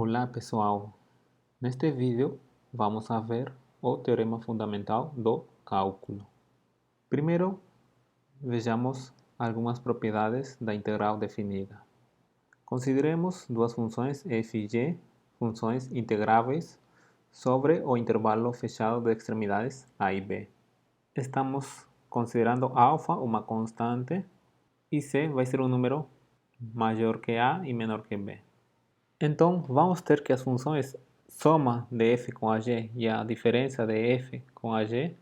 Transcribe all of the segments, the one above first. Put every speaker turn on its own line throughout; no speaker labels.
Olá pessoal, neste vídeo vamos a ver o teorema fundamental do cálculo. Primeiro, vejamos algumas propriedades da integral definida. Consideremos duas funções f e g, funções integráveis sobre o intervalo fechado de extremidades a e b. Estamos considerando alfa uma constante e c vai ser um número maior que a e menor que b. Então, vamos ter que as funções soma de f com a g e a diferença de f com a g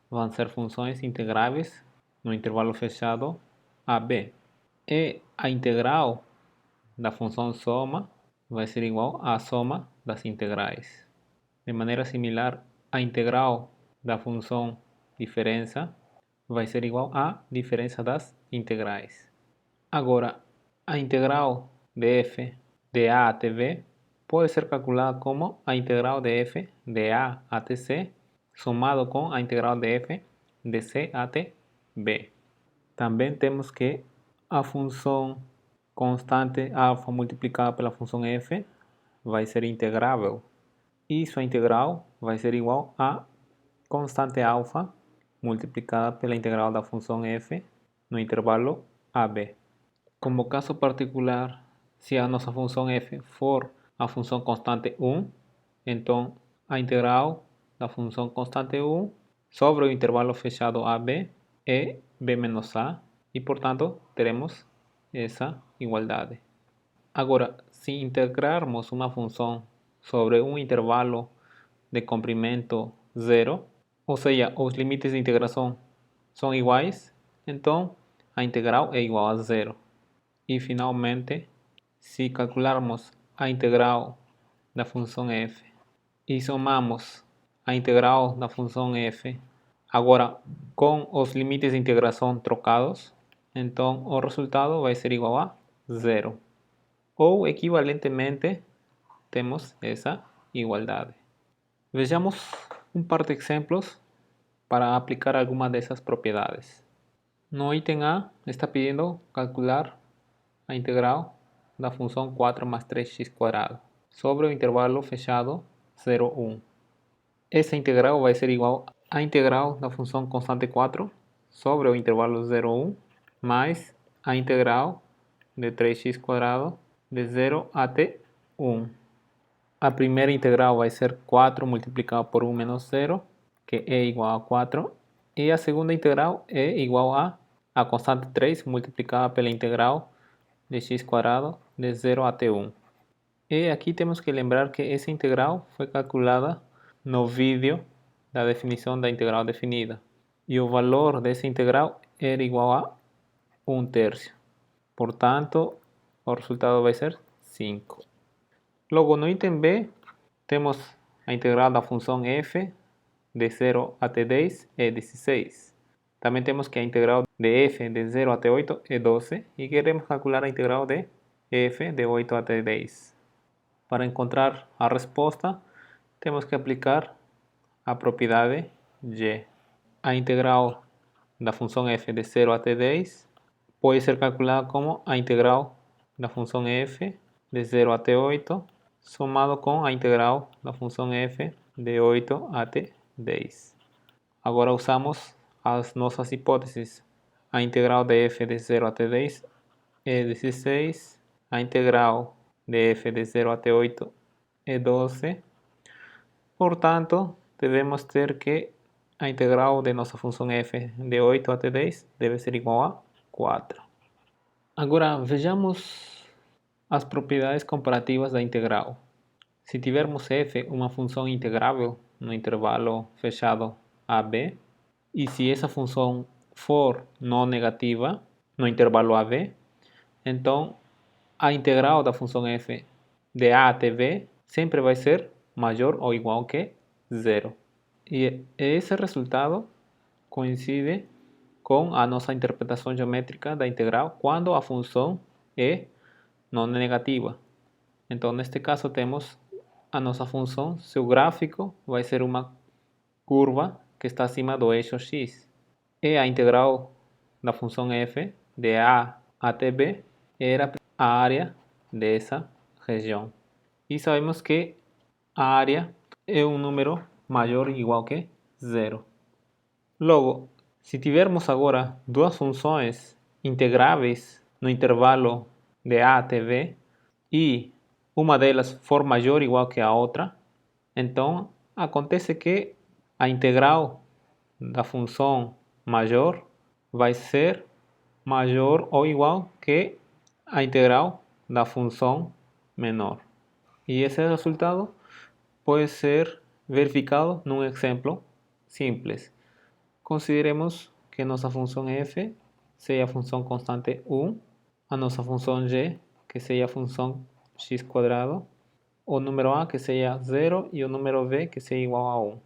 vão ser funções integráveis no intervalo fechado a b. E a integral da função soma vai ser igual à soma das integrais. De maneira similar, a integral da função diferença vai ser igual à diferença das integrais. Agora, a integral de f de a até b pode ser calculada como a integral de f de a até c somado com a integral de f de c até b. Também temos que a função constante alfa multiplicada pela função f vai ser integrável e sua integral vai ser igual a constante alfa multiplicada pela integral da função f no intervalo ab. Como caso particular, se a nossa função f for a função constante 1, então a integral da função constante 1 sobre o intervalo fechado AB é b menos a e, portanto, teremos essa igualdade. Agora, se integrarmos uma função sobre um intervalo de comprimento zero, ou seja, os limites de integração são iguais, então a integral é igual a zero. E finalmente, se calcularmos a integral da função f e somamos a integral da função f agora com os limites de integração trocados, então o resultado vai ser igual a zero. Ou equivalentemente, temos essa igualdade. Vejamos um par de exemplos para aplicar alguma dessas propriedades. No item A, está pedindo calcular a integral da função 4 mais 3x² sobre o intervalo fechado 0, 1. Essa integral vai ser igual à integral da função constante 4 sobre o intervalo 0, 1 mais a integral de 3x² de 0 até 1. A primeira integral vai ser 4 multiplicado por 1 menos 0, que é igual a 4. E a segunda integral é igual a constante 3 multiplicada pela integral de x² de 0 até 1. E aqui temos que lembrar que essa integral foi calculada no vídeo da definição da integral definida. E o valor dessa integral era igual a 1/3. Portanto, o resultado vai ser 5. Logo, no item B, temos a integral da função f de 0 até 10 é 16. Também temos que a integral de f de 0 até 8 é 12 e queremos calcular a integral de f de 8 até 10. Para encontrar a resposta, temos que aplicar a propriedade g. A integral da função f de 0 até 10 pode ser calculada como a integral da função f de 0 até 8 somado com a integral da função f de 8 até 10. Agora usamos as nossas hipóteses. A integral de f de 0 até 10 é 16, a integral de f de 0 até 8 é 12. Portanto, devemos ter que a integral de nossa função f de 8 até 10 deve ser igual a 4. Agora, vejamos as propriedades comparativas da integral. Se tivermos f uma função integrável no intervalo fechado AB, e se essa função for não negativa no intervalo AB, então a integral da função f de a até b sempre vai ser maior ou igual que zero. E esse resultado coincide com a nossa interpretação geométrica da integral quando a função é não negativa. Então, neste caso, temos a nossa função, seu gráfico vai ser uma curva que está acima do eixo x. E a integral da função f de a até b era a área dessa região. e sabemos que a área é um número maior ou igual que zero. Logo, se tivermos agora duas funções integráveis no intervalo de a até b e uma delas for maior ou igual que a outra, então acontece que a integral da função maior vai ser maior ou igual que a integral da função menor. E esse resultado pode ser verificado num exemplo simples. Consideremos que nossa função f seja a função constante 1, a nossa função g, que seja a função x², o número a, que seja 0, e o número b, que seja igual a 1.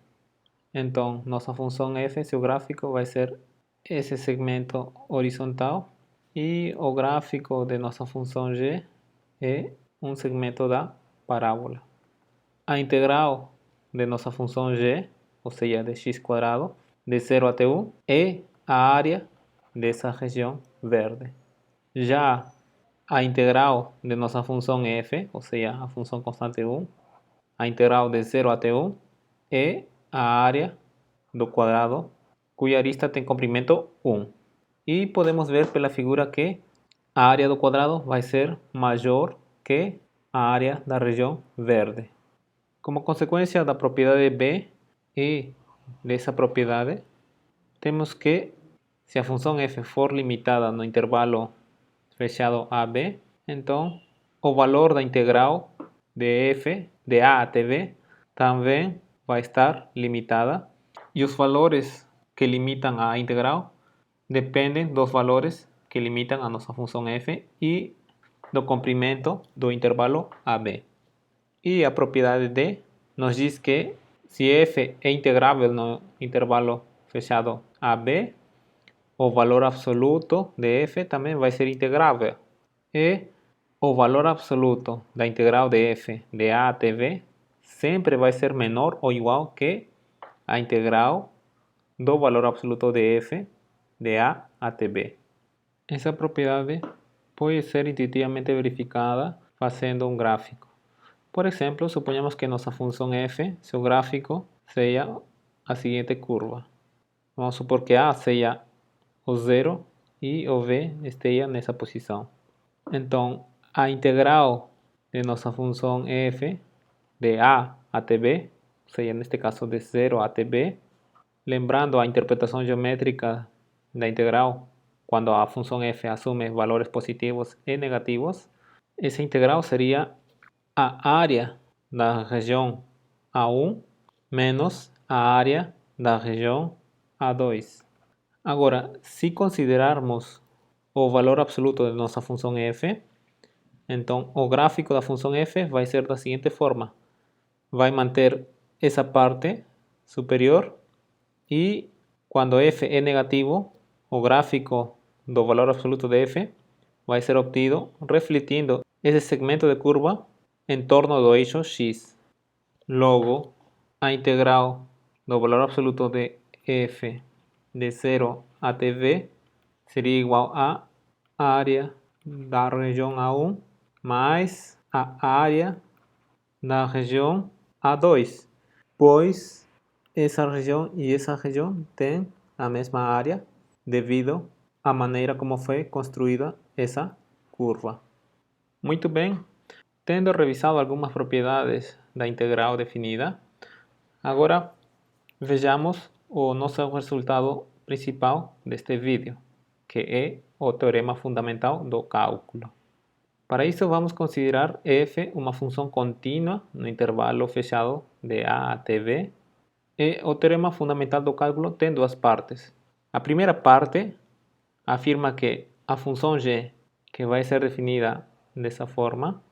Então, nossa função f, seu gráfico vai ser esse segmento horizontal, e o gráfico de nossa função g é um segmento da parábola. A integral de nossa função g, ou seja, de x², de 0 até 1, é a área dessa região verde. Já a integral de nossa função f, ou seja, a função constante 1, a integral de 0 até 1, é a área do quadrado cuja arista tem comprimento 1. E podemos ver pela figura que a área do quadrado vai ser maior que a área da região verde. Como consequência da propriedade B e dessa propriedade, temos que, se a função f for limitada no intervalo fechado AB, então o valor da integral de f de a até b também vai estar limitada, e os valores que limitam a integral dependem dos valores que limitam a nossa função f e do comprimento do intervalo AB. E a propriedade D nos diz que se f é integrável no intervalo fechado AB, o valor absoluto de f também vai ser integrável. E o valor absoluto da integral de f de a até b sempre vai ser menor ou igual que a integral do valor absoluto de f de a até b. Essa propriedade pode ser intuitivamente verificada fazendo um gráfico. Por exemplo, suponhamos que nossa função f, seu gráfico, seja a seguinte curva. Vamos supor que a seja o 0 e o v esteja nessa posição. Então, a integral de nossa função f de a até b, ou seja, neste caso de 0 até b, lembrando a interpretação geométrica da integral, quando a função f assume valores positivos e negativos, essa integral seria a área da região A1 menos a área da região A2. Agora, se considerarmos o valor absoluto de nossa função f, então o gráfico da função f vai ser da seguinte forma. Vai manter essa parte superior e quando f é negativo, o gráfico do valor absoluto de f vai ser obtido refletindo esse segmento de curva em torno do eixo x. Logo, a integral do valor absoluto de f de 0 até v seria igual a área da região A1 mais a área da região A2, pois essa região e essa região têm a mesma área devido à maneira como foi construída essa curva. Muito bem, tendo revisado algumas propriedades da integral definida, agora vejamos o nosso resultado principal deste vídeo, que é o teorema fundamental do cálculo. Para isso, vamos considerar f uma função contínua no intervalo fechado de a até b. E o teorema fundamental do cálculo tem duas partes. A primeira parte afirma que a função g, que vai ser definida dessa forma,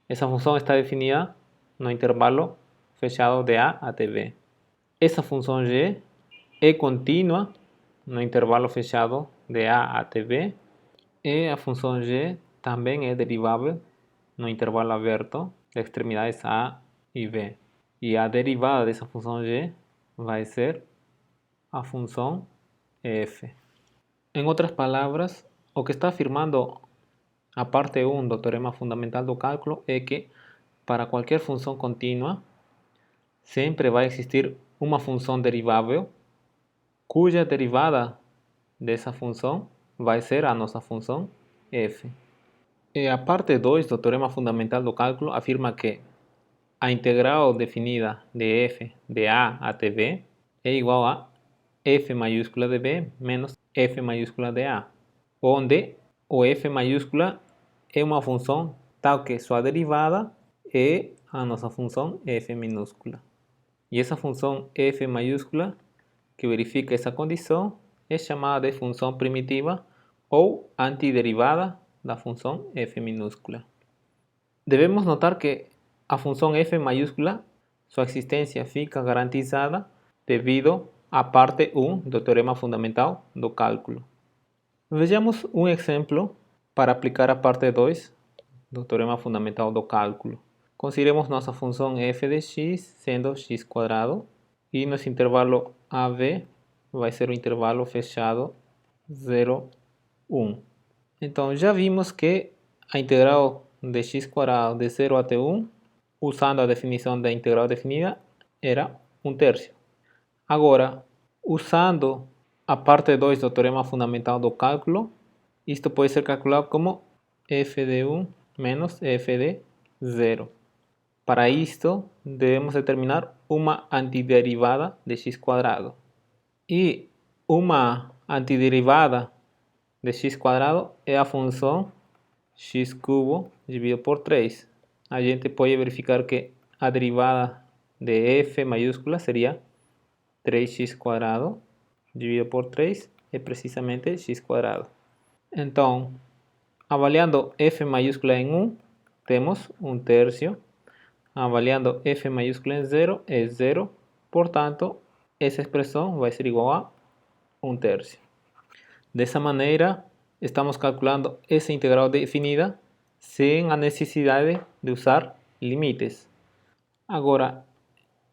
essa função está definida no intervalo fechado de a até b. Essa função g é contínua no intervalo fechado de a até b, e a função g também é derivável no intervalo aberto de extremidades a e b. E a derivada dessa função g vai ser a função f. Em outras palavras, o que está afirmando a parte 1 do teorema fundamental do cálculo é que para cualquier función continua, siempre va a existir una función derivada cuya derivada de essa função vai ser a nossa função f. E a parte 2 do teorema fundamental do cálculo afirma que a integral definida de f de a até b é igual a f maiúscula de b menos f maiúscula de a, onde o f maiúscula é uma função tal que sua derivada é a nossa função f minúscula. E essa função f maiúscula que verifica essa condição é chamada de função primitiva ou antiderivada da função f minúscula. Devemos notar que a função f maiúscula, sua existência fica garantizada devido à parte 1 do teorema fundamental do cálculo. Vejamos um exemplo para aplicar a parte 2 do teorema fundamental do cálculo. Consideremos nossa função f de x sendo x² e nosso intervalo AB vai ser o intervalo fechado 0, 1. Então, já vimos que a integral de x² de 0 até 1, usando a definição da integral definida, era 1/3. Agora, usando a parte 2 do teorema fundamental do cálculo, isto pode ser calculado como f de 1 menos f de 0. Para isto, devemos determinar uma antiderivada de x². E uma antiderivada de x² é a função x³ dividido por 3. A gente pode verificar que a derivada de f maiúscula seria 3x² dividido por 3 é precisamente x². Então, avaliando f maiúscula em 1, temos 1/3. Avaliando f maiúscula em 0 é 0. Portanto, essa expressão vai ser igual a 1/3. Dessa maneira, estamos calculando essa integral definida sem a necessidade de usar limites. Agora,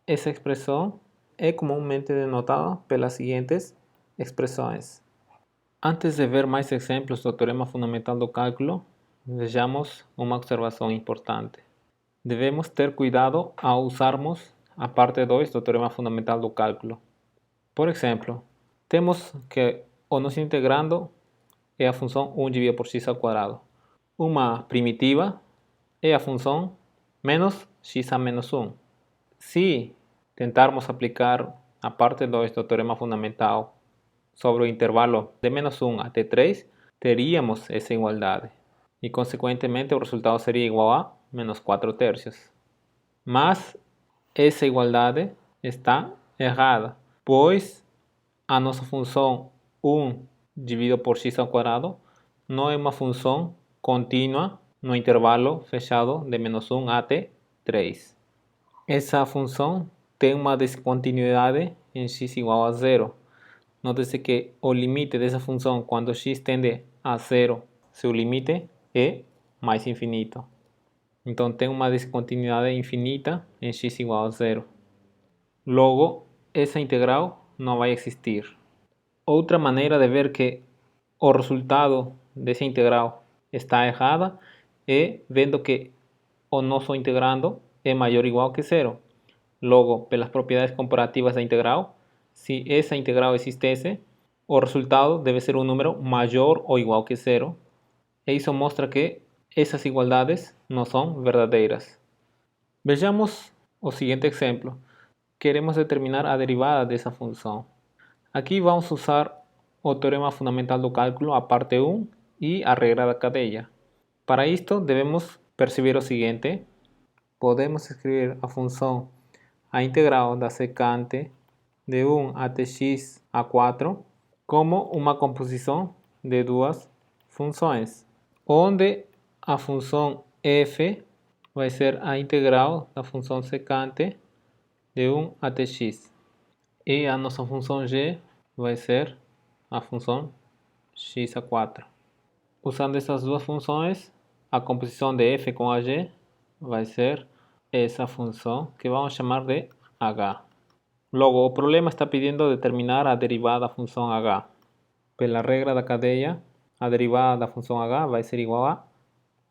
essa expressão é comumente denotada pelas seguintes expressões. Antes de ver mais exemplos do teorema fundamental do cálculo, vejamos uma observação importante. Devemos ter cuidado ao usarmos a parte 2 do teorema fundamental do cálculo. Por exemplo, temos que o nosso integrando é a função 1 dividido por x². Uma primitiva é a função menos x a menos 1. Se tentarmos aplicar a parte 2 do teorema fundamental sobre o intervalo de menos 1 até 3, teríamos essa igualdade. E, consequentemente, o resultado seria igual a menos 4/3. Mas essa igualdade está errada, pois a nossa função 1 dividido por x² não é uma função contínua no intervalo fechado de menos 1 até 3. Essa função tem uma descontinuidade em x igual a 0. Note-se que o limite dessa função quando x tende a 0, seu limite é mais infinito. Então, tem uma descontinuidade infinita em x igual a 0. Logo, essa integral não vai existir. Outra maneira de ver que o resultado dessa integral está errada é vendo que o nosso integrando é maior ou igual que 0. Logo, pelas propriedades comparativas da integral, se essa integral existisse, o resultado deve ser um número maior ou igual que 0. E isso mostra que essas igualdades não são verdadeiras. Vejamos o seguinte exemplo. Queremos determinar a derivada dessa função. Aqui vamos usar o teorema fundamental do cálculo, a parte 1 e a regra da cadeia. Para isto, devemos perceber o seguinte. Podemos escrever a função, a integral da secante de 1 até x² como uma composição de duas funções, onde a função f vai ser a integral da função secante de 1 até x. E a nossa função g vai ser a função x². Usando essas duas funções, a composição de f com a g vai ser essa função que vamos chamar de h. Logo, o problema está pedindo determinar a derivada da função h. Pela regra da cadeia, a derivada da função h vai ser igual a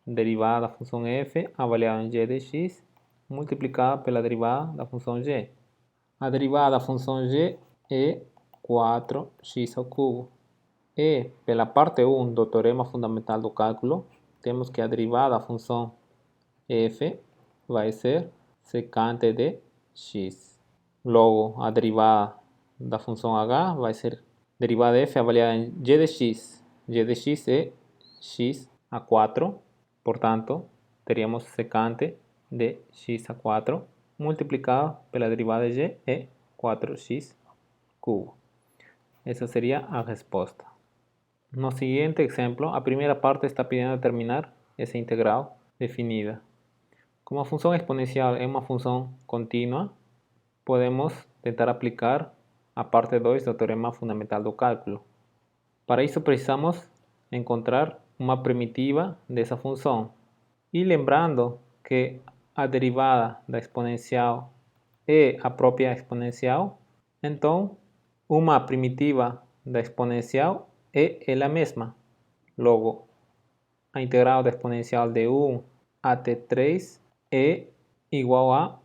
derivada da função f avaliada em g de x multiplicada pela derivada da função g. A derivada da função g é 4x ao cubo. E pela parte 1 do teorema fundamental do cálculo, temos que a derivada da função f vai ser secante de x. Logo, a derivada da função h vai ser derivada de f avaliada em g de x. G de x é x a 4, portanto, teríamos secante de x a 4 multiplicado pela derivada de g é 4x cubo. Essa seria a resposta. No siguiente exemplo, a primeira parte está pedindo determinar essa integral definida. Como a função exponencial é uma função contínua, podemos tentar aplicar a parte 2 do teorema fundamental do cálculo. Para isso precisamos encontrar uma primitiva dessa função. E lembrando que a derivada da exponencial é a própria exponencial, então uma primitiva da exponencial é ela mesma. Logo, a integral da exponencial de 1 até 3 é igual a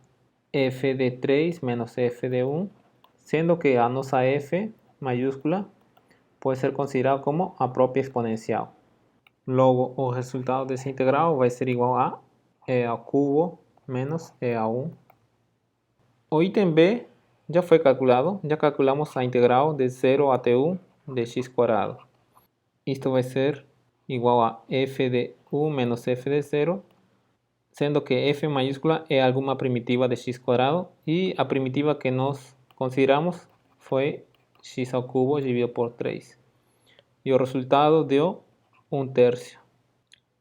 f de 3 menos f de 1, sendo que a nossa f maiúscula pode ser considerada como a própria exponencial. Logo, o resultado dessa integral vai ser igual a e ao cubo menos e a 1. O item B já foi calculado, já calculamos a integral de 0 até 1 de x quadrado. Isto vai ser igual a f de 1 menos f de 0, sendo que f maiúscula é alguma primitiva de x quadrado e a primitiva que nós consideramos foi x ao cubo dividido por 3. E o resultado deu 1/3.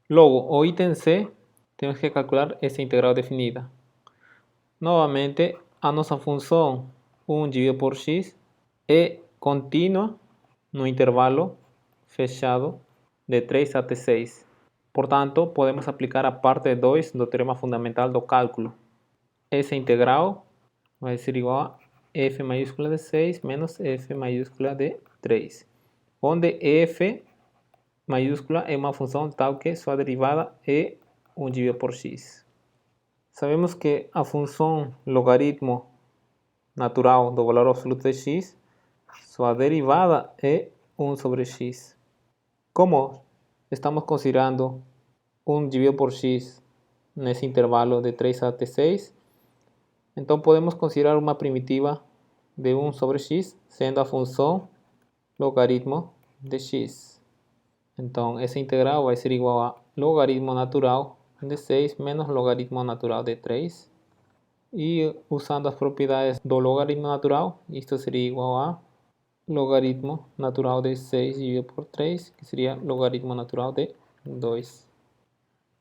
Logo, o item C, temos que calcular essa integral definida. Novamente, a nossa função 1 dividido por x é contínua no intervalo fechado de 3 até 6. Portanto, podemos aplicar a parte 2 do teorema fundamental do cálculo. Essa integral vai ser igual a f maiúscula de 6 menos f maiúscula de 3, onde f maiúscula é uma função tal que sua derivada é 1 dividido por x. Sabemos que a função logaritmo natural do valor absoluto de x, sua derivada é 1 sobre x. Como estamos considerando 1 dividido por x nesse intervalo de 3 até 6, então podemos considerar uma primitiva de 1 sobre x, sendo a função logaritmo de x. Então, essa integral vai ser igual a logaritmo natural de 6 menos logaritmo natural de 3. E usando as propriedades do logaritmo natural, isto seria igual a logaritmo natural de 6 dividido por 3, que seria logaritmo natural de 2.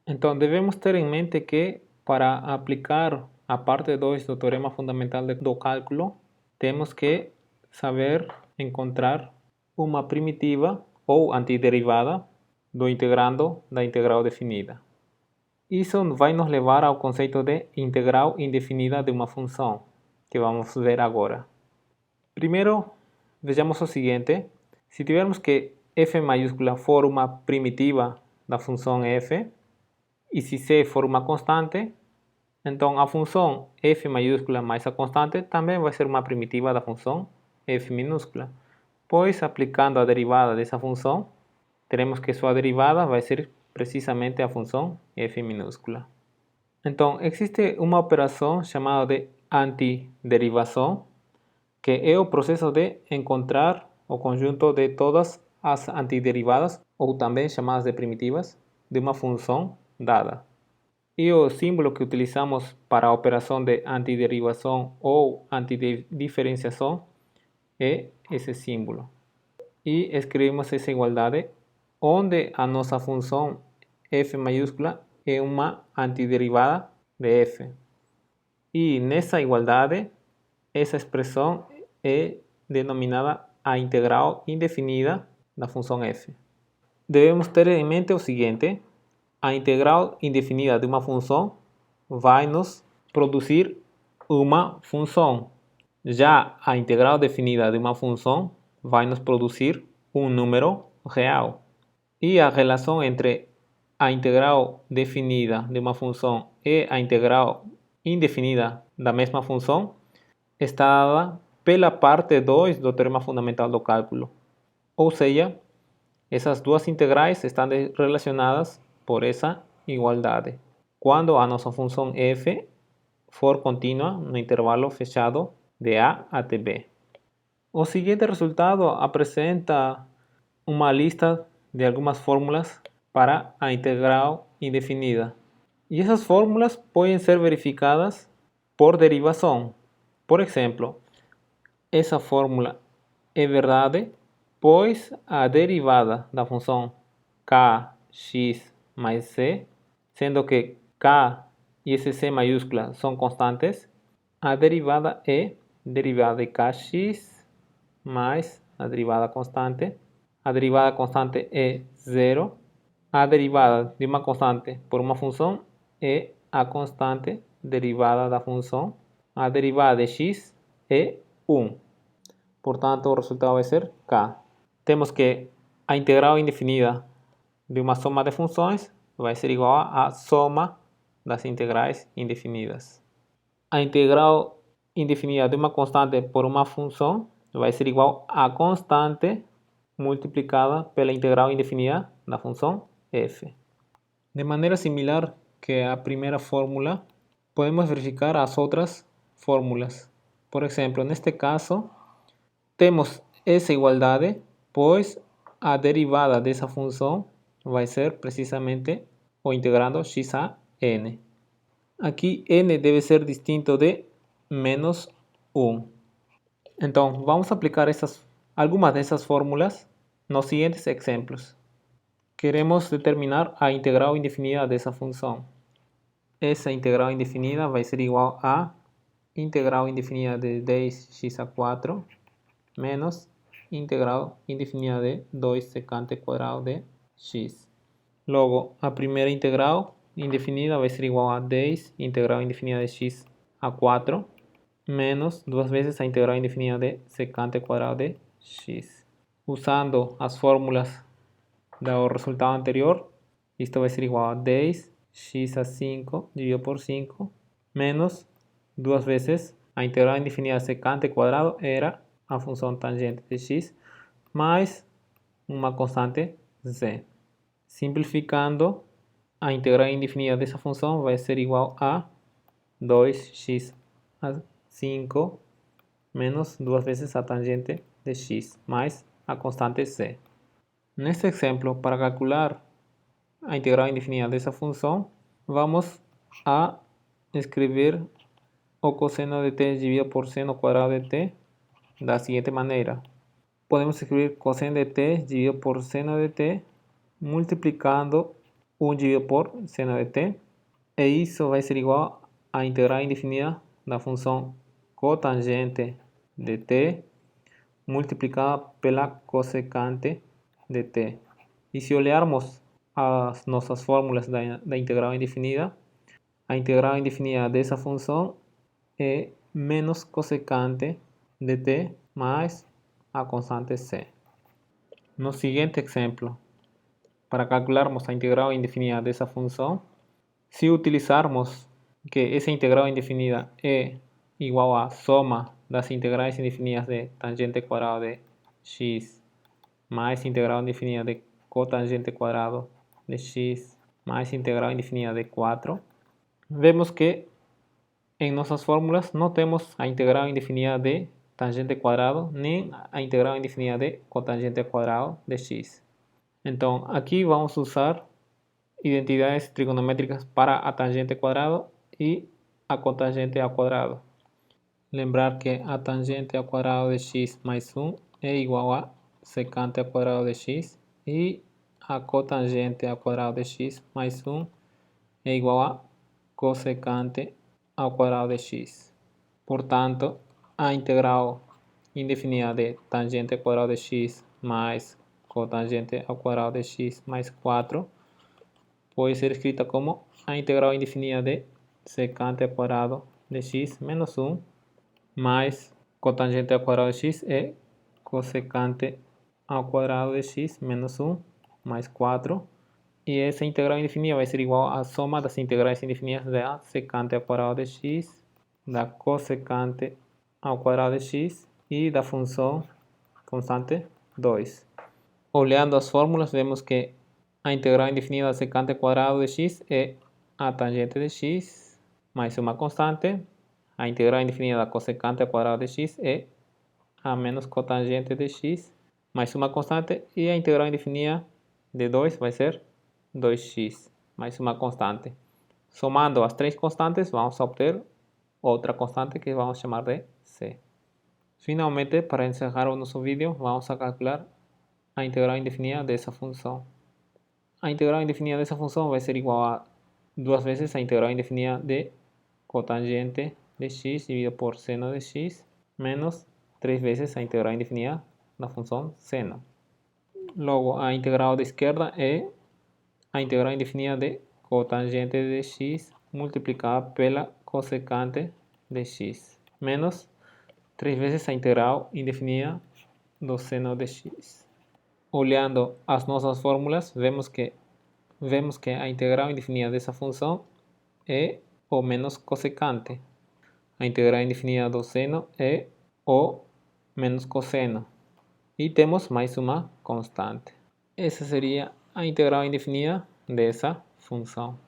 Então, devemos ter em mente que para aplicar a parte 2 do teorema fundamental do cálculo, temos que saber encontrar uma primitiva ou antiderivada do integrando da integral definida. Isso vai nos levar ao conceito de integral indefinida de uma função, que vamos ver agora. Primeiro, vejamos o seguinte: se tivermos que f maiúscula for uma primitiva da função f, e se c for uma constante, então a função f maiúscula mais a constante também vai ser uma primitiva da função f minúscula, pois aplicando a derivada dessa função, teremos que sua derivada vai ser precisamente a função f minúscula. Então, existe uma operação chamada de antiderivação, que é o processo de encontrar o conjunto de todas as antiderivadas, ou também chamadas de primitivas, de uma função dada. E o símbolo que utilizamos para a operação de antiderivação ou antidiferenciação é esse símbolo. E escrevemos essa igualdade, onde a nossa função f maiúscula é uma antiderivada de f. E nessa igualdade, essa expressão é denominada a integral indefinida da função f. Devemos ter em mente o seguinte: a integral indefinida de uma função vai nos produzir uma função. Já a integral definida de uma função vai nos produzir um número real. E a relação entre a integral definida de uma função e a integral indefinida da mesma função está dada pela parte 2 do teorema fundamental do cálculo. Ou seja, essas duas integrais estão relacionadas por essa igualdade. Quando a nossa função f for contínua no intervalo fechado de A até B. O seguinte resultado apresenta uma lista de algumas fórmulas para a integral indefinida. E essas fórmulas podem ser verificadas por derivação. Por exemplo, essa fórmula é verdade, pois a derivada da função kx mais c, sendo que k e esse c maiúscula são constantes, a derivada é derivada de kx mais a derivada constante. A derivada constante é zero. A derivada de uma constante por uma função é a constante derivada da função. A derivada de x é 1. Portanto, o resultado vai ser k. Temos que a integral indefinida de uma soma de funções vai ser igual à soma das integrais indefinidas. A integral indefinida de uma constante por uma função vai ser igual à constante multiplicada pela integral indefinida da função f. De maneira similar que a primeira fórmula, podemos verificar as outras fórmulas. Por exemplo, neste caso, temos essa igualdade, pois a derivada dessa função vai ser precisamente o integrando x a n. Aqui n deve ser distinto de menos 1. Então, vamos aplicar algumas dessas fórmulas nos seguintes exemplos. Queremos determinar a integral indefinida dessa função. Essa integral indefinida vai ser igual a integral indefinida de 10x a 4 menos integral indefinida de 2 secante quadrado de x. Logo, a primeira integral indefinida vai ser igual a 10 integral indefinida de x a 4 menos duas vezes a integral indefinida de secante quadrado de x. Usando as fórmulas do resultado anterior, isto vai ser igual a 10 x a 5 dividido por 5 menos duas vezes a integral indefinida de secante quadrado era a função tangente de x mais uma constante z. Simplificando, a integral indefinida dessa função vai ser igual a 2x a 5 menos duas vezes a tangente de x mais a constante z. Neste exemplo, para calcular a integral indefinida dessa função, vamos a escrever o cosseno de t dividido por seno quadrado de t da seguinte maneira. Podemos escrever cosseno de t dividido por seno de t multiplicando 1 dividido por seno de t, e isso vai ser igual à integral indefinida da função cotangente de t multiplicada pela cossecante de t. E se olharmos as nossas fórmulas da integral indefinida, a integral indefinida dessa função é menos cossecante de t mais a constante c. No seguinte exemplo, para calcularmos a integral indefinida dessa função, se utilizarmos que essa integral indefinida é igual à soma das integrais indefinidas de tangente quadrado de x mais integral indefinida de cotangente quadrado de x mais integral indefinida de 4, vemos que em nossas fórmulas não temos a integral indefinida de tangente quadrado nem a integral indefinida de cotangente quadrado de x. Então, aqui vamos usar identidades trigonométricas para a tangente quadrado e a cotangente ao quadrado. Lembrar que a tangente ao quadrado de x mais 1 é igual a secante ao quadrado de x e a cotangente ao quadrado de x mais 1 é igual a cossecante ao quadrado de x. Portanto, a integral indefinida de tangente ao quadrado de x mais cotangente ao quadrado de x mais 4 pode ser escrita como a integral indefinida de secante ao quadrado de x menos 1 mais cotangente ao quadrado de x é cossecante ao quadrado de x menos 1 mais 4 E essa integral indefinida vai ser igual à soma das integrais indefinidas da secante ao quadrado de x, da cossecante ao quadrado de x e da função constante 2. Olhando as fórmulas, vemos que a integral indefinida da secante ao quadrado de x é a tangente de x mais uma constante. A integral indefinida da cossecante ao quadrado de x é a menos cotangente de x mais uma constante. E a integral indefinida de 2 vai ser 2x mais uma constante. Somando as três constantes, vamos obter outra constante que vamos chamar de c. Finalmente, para encerrar o nosso vídeo, vamos a calcular a integral indefinida dessa função. A integral indefinida dessa função vai ser igual a 2 vezes a integral indefinida de cotangente de x dividido por seno de x menos 3 vezes a integral indefinida da função seno. Logo, a integral da esquerda é a integral indefinida de cotangente de x multiplicada pela cossecante de x menos 3 vezes a integral indefinida do seno de x. Olhando as nossas fórmulas, vemos que a integral indefinida dessa função é o menos cossecante. A integral indefinida do seno é o menos cosseno. E temos mais uma constante. Essa seria a integral indefinida dessa função.